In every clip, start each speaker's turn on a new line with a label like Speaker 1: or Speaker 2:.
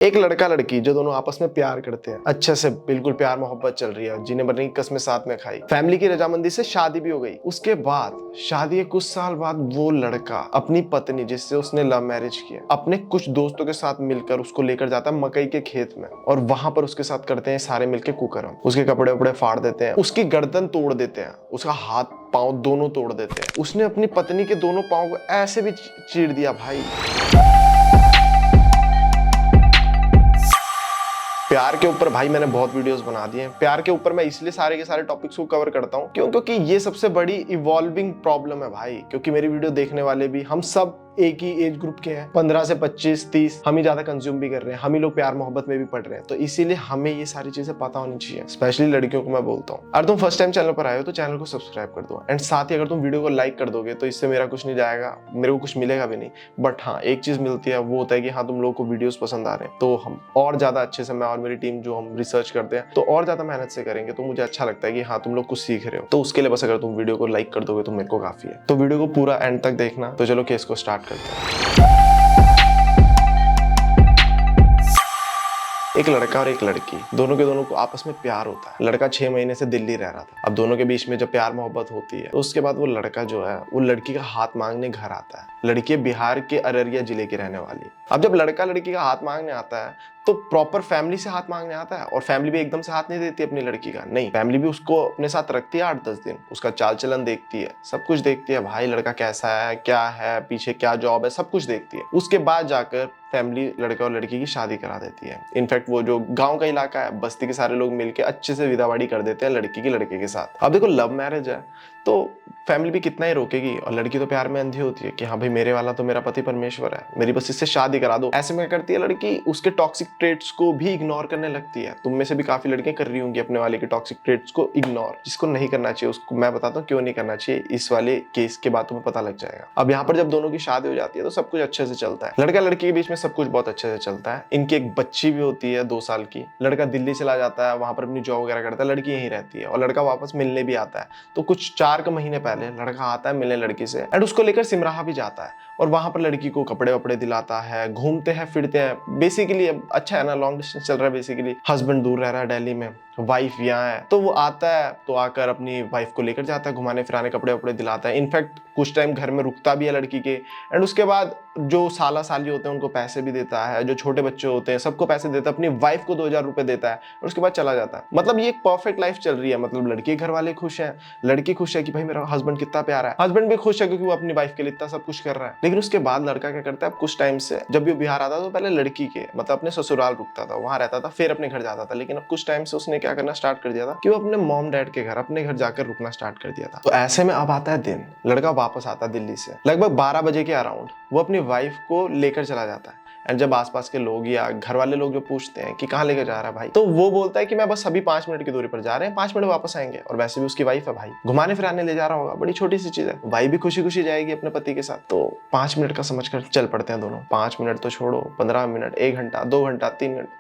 Speaker 1: एक लड़का लड़की जो दोनों आपस में प्यार करते हैं, अच्छे से बिल्कुल प्यार मोहब्बत चल रही है, जिन्हें मरने की कसमें साथ में खाई, फैमिली की रजामंदी से शादी भी हो गई। उसके बाद शादी के कुछ साल बाद वो लड़का अपनी पत्नी जिससे उसने लव मैरिज किया, अपने कुछ दोस्तों के साथ मिलकर उसको लेकर जाता है मकई के खेत में और वहां पर उसके साथ करते हैं सारे मिलकर कुकर्म। उसके कपड़े वपड़े फाड़ देते हैं, उसकी गर्दन तोड़ देते हैं, उसका हाथ पांव दोनों तोड़ देते हैं। उसने अपनी पत्नी के दोनों पांव को ऐसे भी चीर दिया भाई। प्यार के ऊपर भाई मैंने बहुत वीडियोस बना दिए हैं। प्यार के ऊपर मैं इसलिए सारे के सारे टॉपिक्स को कवर करता हूँ क्योंकि ये सबसे बड़ी इवॉल्विंग प्रॉब्लम है भाई। क्योंकि मेरी वीडियो देखने वाले भी हम सब एक ही एज ग्रुप के हैं, 15 से 25 30। हम ही ज्यादा कंज्यूम भी कर रहे हैं, हम ही लोग प्यार मोहब्बत में भी पढ़ रहे हैं, तो इसीलिए हमें ये सारी चीजें पता होनी चाहिए। स्पेशली लड़कियों को मैं बोलता हूँ, अगर तुम फर्स्ट टाइम चैनल पर आए हो तो चैनल को सब्सक्राइब कर दो एंड साथ ही अगर तुम वीडियो को लाइक कर दोगे तो इससे मेरा कुछ नहीं जाएगा, मेरे को कुछ मिलेगा भी नहीं। बट हाँ, एक चीज मिलती है, वो होता है कि हाँ तुम लोगों को वीडियोस पसंद आ रहे हैं तो हम और ज्यादा अच्छे से, मैं और मेरी टीम जो हम रिसर्च करते हैं तो और ज्यादा मेहनत से करेंगे। तो मुझे अच्छा लगता है कि हाँ तुम लोग कुछ सीख रहे हो, तो उसके लिए बस अगर तुम वीडियो को लाइक कर दोगे तो मेरे को काफी है। तो वीडियो को पूरा एंड तक देखना। तो चलो केस को स्टार्ट करते हैं। एक लड़का और एक लड़की, दोनों के दोनों को आपस में प्यार होता है। लड़का 6 महीने से दिल्ली रह रहा था। अब दोनों के बीच में जब प्यार मोहब्बत होती है तो उसके बाद वो लड़का जो है वो लड़की का हाथ मांगने घर आता है। लड़की बिहार के अररिया जिले की रहने वाली। अब जब लड़का लड़की का हाथ मांगने आता है तो प्रॉपर फैमिली से हाथ मांगने आता है, और फैमिली भी एकदम से हाथ नहीं देती अपनी लड़की का। नहीं, फैमिली भी उसको अपने साथ रखती है 8-10 दिन, उसका चाल चलन देखती है, सब कुछ देखती है, भाई लड़का कैसा है, क्या है, पीछे क्या जॉब है, सब कुछ देखती है। उसके बाद जाकर फैमिली लड़का और लड़की की शादी करा देती है। इनफैक्ट वो जो गांव का इलाका है, बस्ती के सारे लोग मिलके अच्छे से विदावाड़ी कर देते हैं लड़की की लड़के के साथ। अब देखो लव मैरिज है तो फैमिली भी कितना ही रोकेगी, और लड़की तो प्यार में अंधी होती है कि हाँ भाई मेरे वाला तो मेरा पति परमेश्वर है, मेरी बस इससे शादी करा दो। ऐसे में करती है लड़की, उसके टॉक्सिक ट्रेट्स को भी इग्नोर करने लगती है। तुम में से भी काफी लड़कियां कर रही होंगी अपने वाले के टॉक्सिक ट्रेट्स को इग्नोर, जिसको नहीं करना चाहिए। उसको मैं बताता हूँ क्यों नहीं करना चाहिए, इस वाले केस के बाद तुम्हें पता लग जाएगा। अब यहाँ पर जब दोनों की शादी हो जाती है तो सब कुछ अच्छे से चलता है, लड़का लड़की के बीच में सब कुछ बहुत अच्छे से चलता है। इनकी एक बच्ची भी होती है 2 साल की। लड़का दिल्ली चला जाता है, वहां पर अपनी जॉब वगैरह करता है, लड़की यहीं रहती है, और लड़का वापस मिलने भी आता है। तो कुछ 4 महीने पहले लड़का आता है मिलने लड़की से, एंड उसको लेकर सिमराहा भी जाता है, और वहां पर लड़की को कपड़े वपड़े दिलाता है, घूमते हैं फिरते हैं। बेसिकली अच्छा है ना, लॉन्ग डिस्टेंस चल रहा है, बेसिकली हस्बैंड दूर रह रहा है दिल्ली में, वाइफ यहाँ है, तो वो आता है तो आकर अपनी वाइफ को लेकर जाता है, घुमाने फिराने, कपड़े वपड़े दिलाता है। इनफैक्ट कुछ टाइम घर में रुकता भी है लड़की के, एंड उसके बाद जो साला साली होते हैं उनको पैसे भी देता है, जो छोटे बच्चे होते हैं सबको पैसे देता है, अपनी वाइफ को 2000 रुपए देता है, और उसके बाद चला जाता है। मतलब ये एक परफेक्ट लाइफ चल रही है। मतलब लड़की के घर वाले खुश हैं, लड़की खुश है कि भाई मेरा हस्बैंड कितना प्यारा है, हस्बैंड भी खुश है क्योंकि वो अपनी वाइफ के लिए इतना सब कुछ कर रहा है। लेकिन उसके बाद लड़का क्या करता है, कुछ टाइम से जब भी बिहार आता था तो पहले लड़की के मतलब अपने ससुराल रुकता था, वहां रहता था, फिर अपने घर जाता था। लेकिन अब कुछ टाइम से उसने क्या करना स्टार्ट कर दिया था कि वो अपने मॉम डैड के घर, अपने घर जाकर रुकना स्टार्ट कर दिया था। तो ऐसे में अब आता है दिन, लड़का वापस आता है दिल्ली से लगभग 12 बजे के अराउंड। वो अपनी वाइफ को लेकर चला जाता है, एंड जब आसपास के लोग या घर वाले लोग जो पूछते हैं कि कहाँ लेकर जा रहा है भाई, तो वो बोलता है कि मैं बस अभी 5 मिनट की दूरी पर जा रहे हैं, 5 मिनट वापस आएंगे। और वैसे भी उसकी वाइफ है भाई, घुमाने फिराने ले जा रहा होगा, बड़ी छोटी सी चीज है, वाइफ भी खुशी खुशी जाएगी अपने पति के साथ। तो 5 मिनट का समझकर चल पड़ते हैं दोनों। 5 मिनट तो छोड़ो, 15 मिनट, 1 घंटा, 2 घंटा, 3 घंटा,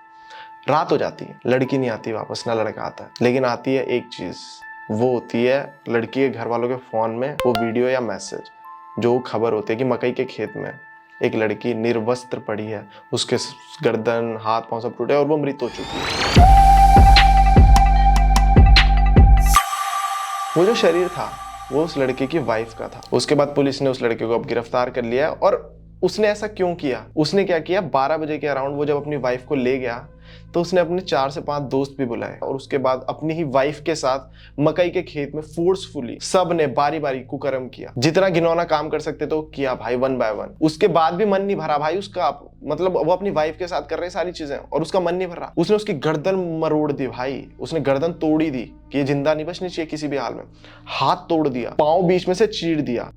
Speaker 1: रात हो जाती है, लड़की नहीं आती वापस, ना लड़का आता है। लेकिन आती है एक चीज, वो होती है लड़की के घर वालों के फोन में वो वीडियो या मैसेज, जो खबर होती है कि मकई के खेत में एक लड़की निर्वस्त्र पड़ी है, उसके गर्दन हाथ पांव सब टूटे और वो मृत हो चुकी है। वो जो शरीर था वो उस लड़के की वाइफ का था। उसके बाद पुलिस ने उस लड़के को अब गिरफ्तार कर लिया। और उसने ऐसा क्यों किया, उसने क्या किया, 12 बजे के अराउंड वो जब अपनी वाइफ को ले गया तो उसने अपने 4 से 5 दोस्त भी बुलाए, और उसके बाद अपनी ही वाइफ के साथ मकई के खेत में फोर्सफुली सब ने बारी बारी कुकर्म किया। जितना घिनौना काम कर सकते तो किया भाई, 1 बाय 1। उसके बाद भी मन नहीं भरा भाई उसका, मतलब वो अपनी वाइफ के साथ कर रहे सारी चीजें और उसका मन नहीं भर रहा। उसने उसकी गर्दन मरोड़ दी भाई, उसने गर्दन तोड़ी दी कि ये जिंदा नहीं बचनी चाहिए किसी भी हाल में। हाथ तोड़ दिया, पांव बीच में से चीर दिया।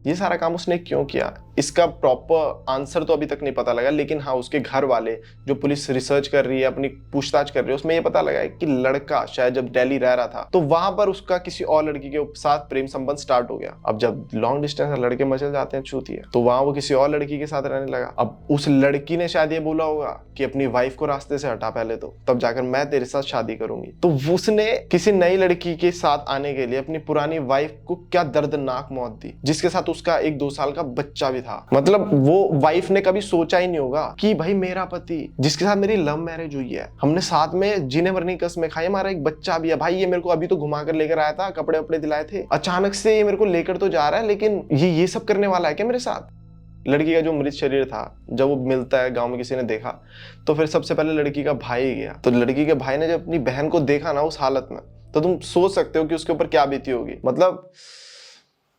Speaker 1: ये सारा काम उसने क्यों किया, इसका प्रॉपर आंसर तो अभी तक नहीं पता लगा। लेकिन हाँ, उसके घर वाले, जो पुलिस रिसर्च कर रही है, अपनी पूछताछ कर रही है, उसमें ये पता लगा है कि लड़का शायद जब दिल्ली रह रहा था तो वहां पर उसका किसी और लड़की के साथ प्रेम संबंध स्टार्ट हो गया। अब जब लॉन्ग डिस्टेंस लड़के मचल जाते हैं चूतिया, तो वहां वो किसी और लड़की के साथ रहने लगा। अब उस लड़की ने शायद ये बोला होगा कि अपनी वाइफ को रास्ते से हटा पहले, तो तब जाकर मैं तेरे साथ शादी करूंगी। तो उसने किसी नई लड़की के साथ आने के लिए अपनी पुरानी वाइफ को क्या दर्दनाक मौत दी, जिसके साथ उसका एक 2 साल का बच्चा भी भी था। मतलब वो वाइफ ने कभी सोचा ही नहीं होगा कि भाई मेरा पति जिसके साथ मेरी लव मैरिज हुई है, हमने साथ में जीने मरने की कसमें खाई, हमारा एक बच्चा भी है भाई, ये मेरे को अभी तो घुमा कर लेकर आया था, कपड़े वपड़े दिलाए थे, अचानक से ये मेरे को लेकर तो जा रहा है, लेकिन ये सब करने वाला है क्या मेरे साथ। लड़की का जो मृत शरीर था जब वो मिलता है, गांव में किसी ने देखा, तो फिर सबसे पहले लड़की का भाई गया। तो लड़की के भाई ने जब अपनी बहन को देखा ना उस हालत में, तो तुम सोच सकते हो कि उसके ऊपर क्या बीती होगी। मतलब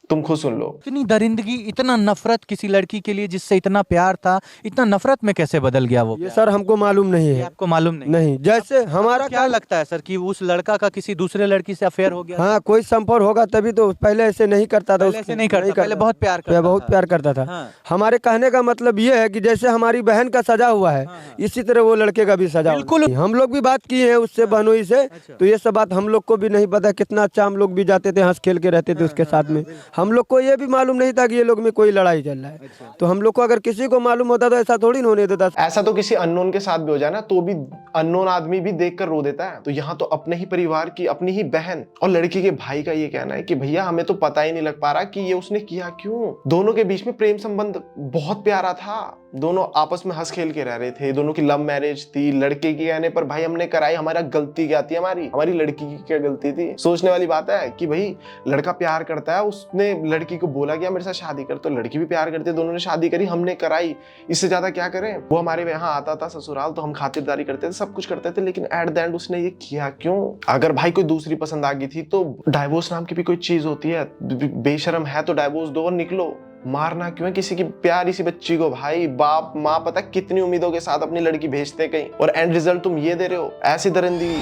Speaker 1: तुम खुद सुन लो।
Speaker 2: इतनी दरिंदगी, इतना नफरत किसी लड़की के लिए जिससे इतना प्यार था, इतना नफरत में कैसे बदल गया वो?
Speaker 3: ये सर हमको मालूम नहीं
Speaker 2: ये
Speaker 3: है।
Speaker 2: आपको मालूम नहीं?
Speaker 3: नहीं, जैसे हमारा
Speaker 2: क्या लगता है सर कि उस लड़का का किसी दूसरे लड़की से अफेयर हो गया?
Speaker 3: हाँ, कोई संपर्क होगा तभी तो, पहले ऐसे नहीं करता था।
Speaker 2: पहले ऐसे नहीं करता, पहले बहुत प्यार करता
Speaker 3: बहुत
Speaker 2: था।
Speaker 3: प्यार करता था।
Speaker 2: हाँ।
Speaker 3: हमारे कहने का मतलब ये है कि जैसे हमारी बहन का सजा हुआ है, इसी तरह वो लड़के का भी सजा।
Speaker 2: बिल्कुल।
Speaker 3: हम लोग भी बात किए हैं उससे, बहनोई से। तो ये सब बात हम लोग को भी नहीं पता। कितना अच्छा हम लोग भी जाते थे, हंस खेल के रहते थे उसके साथ में। हम लोग को ये भी मालूम नहीं था कि ये लोग में कोई लड़ाई चल रहा है। तो हम लोग को अगर किसी को मालूम होता तो ऐसा थोड़ी होने देता।
Speaker 1: ऐसा तो किसी अननोन के साथ भी हो जाए ना, तो भी अननोन आदमी भी देखकर रो देता है। तो यहाँ तो अपने ही परिवार की, अपनी ही बहन और लड़की के भाई का ये कहना है कि भैया हमें तो पता ही नहीं लग पा रहा कि ये उसने किया क्यों। दोनों के बीच में प्रेम संबंध बहुत प्यारा था, दोनों आपस में हंस खेल के रह रहे थे, दोनों की लव मैरिज थी। लड़के के कहने पर भाई हमने कराई, हमारा गलती क्या थी, हमारी लड़की की क्या गलती थी। सोचने वाली बात है कि भाई लड़का प्यार करता है, उसने लड़की को बोला कि मेरे साथ शादी कर, तो लड़की भी प्यार करती है, दोनों ने शादी करी, हमने कराई, इससे ज्यादा क्या करें। वो हमारे यहाँ आता था ससुराल, तो हम खातिरदारी करते थे, सब कुछ करते थे, लेकिन एट द एंड उसने ये किया क्यों। अगर भाई कोई दूसरी पसंद आ गई थी तो डाइवोर्स नाम की भी कोई चीज होती है, बेशरम है तो डाइवोर्स दो और निकलो। मारना क्यों है किसी की प्यारी सी बच्ची को। भाई बाप माँ पता कितनी उम्मीदों के साथ अपनी लड़की भेजते कहीं, और एंड रिजल्ट तुम ये दे रहे हो, ऐसी दरिंदगी।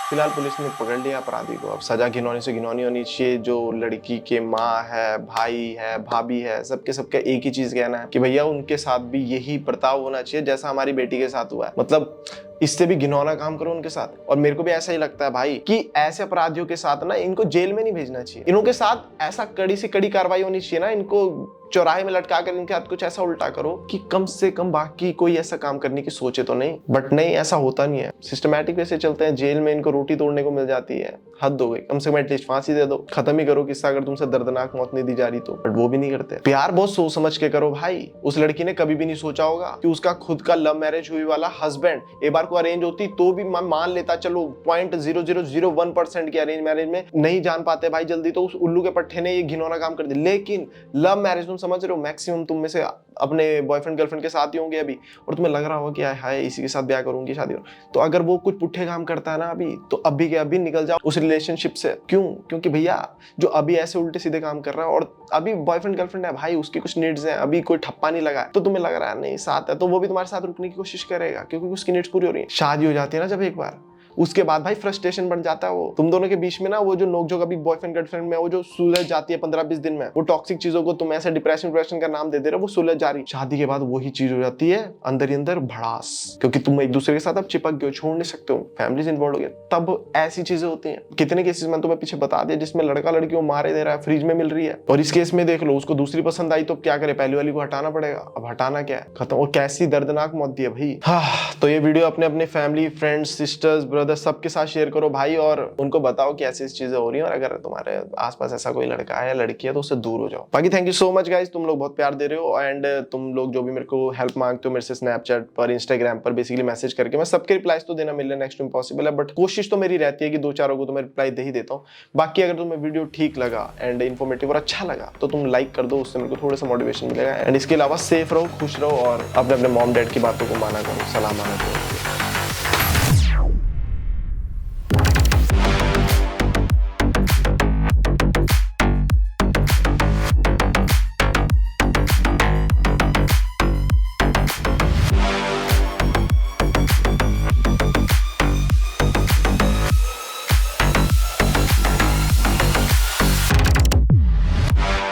Speaker 1: फिलहाल पुलिस ने पकड़ लिया अपराधी को, अब सजा घिनौनी से घिनौनी होनी चाहिए। जो लड़की के माँ है, भाई है, भाभी है, सबके सबका एक ही चीज कहना है कि भैया उनके साथ भी यही बर्ताव होना चाहिए जैसा हमारी बेटी के साथ हुआ है। मतलब इससे भी घिनौना काम करो उनके साथ। और मेरे को भी ऐसा ही लगता है भाई कि ऐसे अपराधियों के साथ ना इनको जेल में नहीं भेजना चाहिए, इनों के साथ ऐसा कड़ी से कड़ी कार्रवाई होनी चाहिए ना, इनको चौराहे में लटका कर इनके हाथ कुछ ऐसा उल्टा करो कि कम से कम बाकी कोई ऐसा काम करने की सोचे तो नहीं। बट नहीं, ऐसा होता नहीं है, सिस्टमैटिक वैसे चलते हैं, जेल में इनको रोटी तोड़ने को मिल जाती है। हद हो गई, कम से कम एटलीस्ट फांसी दे दो, खत्म ही करो किस्सा, अगर तुमसे दर्दनाक मौत नहीं दी जा रही तो। बट वो भी नहीं करते। प्यार बहुत सोच समझ के करो भाई। उस लड़की ने कभी भी नहीं सोचा होगा कि उसका खुद का लव मैरिज हुई वाला हस्बैंड एक बार को अरेंज होती तो भी मान लेता, चलो 0.0001% की अरेंज मैरिज में नहीं जान पाते भाई जल्दी, तो उस उल्लू के पट्टे ने ये घिनौना काम कर दिया। लेकिन लव मैरिज तुम समझ रहे हो, मैक्सिमम तुम में से अपने बॉयफ्रेंड गर्लफ्रेंड के साथ ही होंगे अभी, और तुम्हें लग रहा होगा कि हाय इसी के साथ ब्याह करूंगी, शादी हो। तो अगर वो कुछ पुट्ठे काम करता है ना अभी, तो अभी के अभी निकल जाओ उस रिलेशनशिप से। क्यों? क्योंकि भैया जो अभी ऐसे उल्टे सीधे काम कर रहा है और अभी बॉयफ्रेंड गर्लफ्रेंड है भाई, उसकी कुछ नीड्स हैं, अभी कोई ठप्पा नहीं लगा है, तो तुम्हें लग रहा है नहीं साथ है, तो वो भी तुम्हारे साथ रुकने की कोशिश करेगा क्योंकि उसकी नीड्स पूरी हो रही है। शादी हो जाती है ना जब एक बार, उसके बाद भाई फ्रस्ट्रेशन बढ़ जाता है। वो तुम दोनों के बीच में ना वो जो नोकझोंक अभी बॉयफ्रेंड गर्लफ्रेंड में वो जो सुलझ जाती है 15-20 दिन में, वो टॉक्सिक चीजों को तुम ऐसे डिप्रेशन का नाम दे रहे हो, वो सुलझ जा रही। शादी के बाद वही चीज हो जाती है अंदर ही अंदर भड़ास, क्योंकि तुम एक दूसरे के साथ अब चिपक गए हो, छोड़ नहीं सकते हो, फैमिलीज इन्वॉल्व हो गए, तब ऐसी चीजें होती हैं। कितने केसेस मैंने तुम्हें पीछे बता दिया जिसमें लड़का लड़की को मारे दे रहा है, फ्रिज में मिल रही है। और इस केस में देख लो, उसको दूसरी पसंद आई तो क्या करे, पहली वाली को हटाना पड़ेगा। अब हटाना क्या है, खत्म। और कैसी दर्दनाक मौत दी है भाई। तो ये वीडियो अपने अपने फैमिली, फ्रेंड्स, सिस्टर्स, ब्रदर्स सबके साथ शेयर करो भाई, और उनको बताओ कि ऐसी चीजें हो रही हैं, और अगर तुम्हारे आसपास ऐसा कोई लड़का है या लड़की है तो उससे दूर हो जाओ। बाकी thank you so much guys, तुम लोग बहुत प्यार दे रहे हो, एंड तुम लोग जो भी मेरे को हेल्प मांगते हो मेरे से स्नैपचैट पर, इंस्टाग्राम पर बेसिकली मैसेज करके, मैं सबके रिप्लाईज तो देना मिलना नेक्स्ट इम्पॉसिबल है, बट कोशिश तो मेरी रहती है कि 2-4 को तो मैं रिप्लाई दे ही देता हूँ। बाकी अगर तुम्हें वीडियो ठीक लगा एंड इन्फॉर्मेटिव और अच्छा लगा तो तुम लाइक कर दो, उससे मेरे को थोड़ा सा मोटिवेशन मिलेगा। एंड इसके अलावा सेफ रहो, खुश रहो, और अपने अपने मॉम डैड की बातों को माना करो, सलाम माना करो।